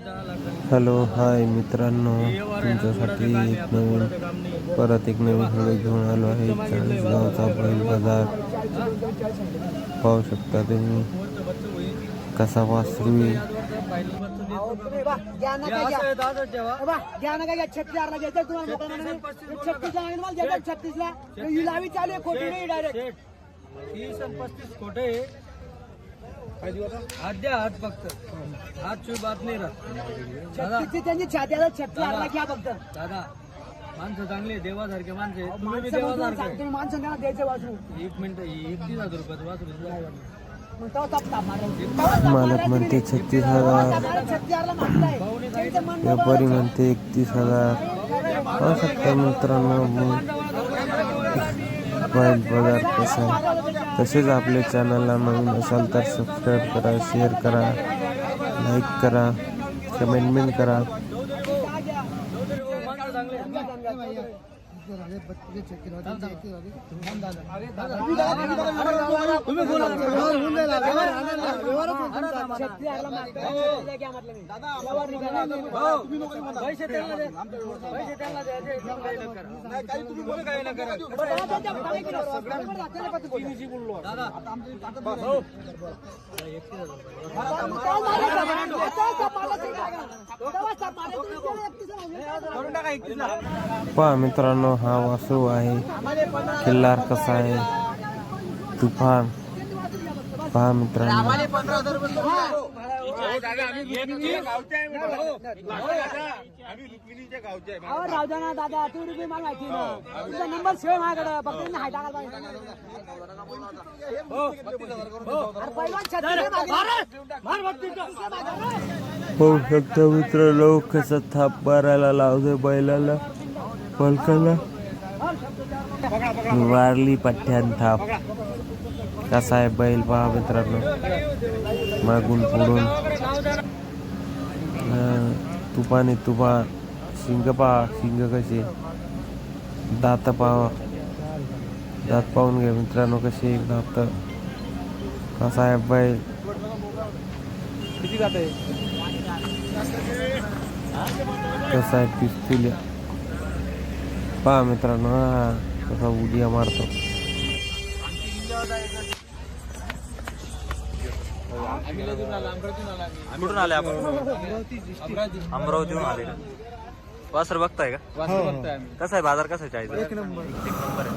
Hello hi मित्रांनो, तुमच्यासाठी परत एक नवीन व्हिडिओ घेऊन आलो आहे. चाळीसगावचा बैल बाजार पाहू शकता तुम्ही, कसा वासरू हात फक्त हात चुई बात नाही राहत. त्यांची छात्याला 36 घ्या फक्त. दादा माणसं चांगले देवासारखे माणसं आहेत. तुम्ही बी देवासारखे माणसं त्यांना द्यायचे वासरू. 1 मिनिट 31,000 रुपयाचं वासरू. मग तेव्हा ताप मारायला. मालक म्हणते 36,000, 36 ला मागताय. त्यांचं मन व्यापारी म्हणते 31,000. पाहू शकता मित्रांनो बैल बाजार कसा. तसेच आपल्या चॅनलला नवीन असाल तर सबस्क्राईब करा, शेअर करा, लाईक करा, कमेंटमेंट करा. पहा मित्रांनो, हा वासरू आहे किल्लार कसा आहे, तुफान. पहा मित्रांनो, रावजाना दादा तू रुपये मला माहिती ना, तुझा नंबर सेव्ह माझ्याकडे. फक्त हाय टाकायला पाहू शकता मित्रांनो कसं थाप मारायला लावतोय बैलाला, पलकाला वारली पठ्ठ्यान थाप. कसा आहे बैल पहा मित्रांनो, मागून पुढून तुपाने तुपा. शिंग पहा, शिंग कसे, दात पहा, दात पाहून घ्या मित्रांनो कसे दात. कसा आहे बैल, किती जात आहे? कसा आहे पिस्तुल्या. पहा मित्रांनो हा कसा उड्या मारतो. कुठून आले आपण? अमरावतीहून आले. वासर बघताय का? कसा आहे बाजार, कसा आहे चाळीस? एक नंबर आहे.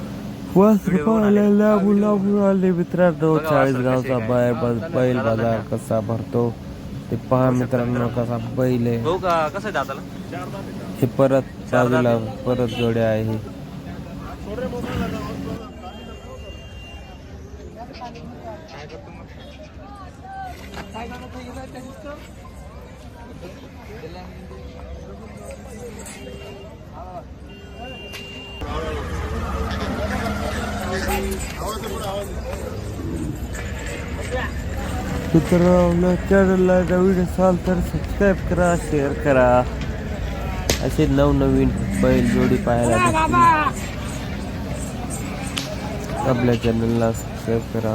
वासरू पाहायला मुलं आले मित्रांनो. चाळीसगावचा बैल बाजार कसा भरतो ते पहा मित्रांनो. कसा बैल आहे, भाऊ का कसं आहे दाताला? हे परत बाजूला परत जोड्या आहे. मित्रांनो चॅनलला नवीन असाल तर सबस्क्राईब करा, शेअर करा. असे नवनवीन बैल जोडी पाहायला भेटतील. आपल्या चॅनलला सबस्क्राईब करा.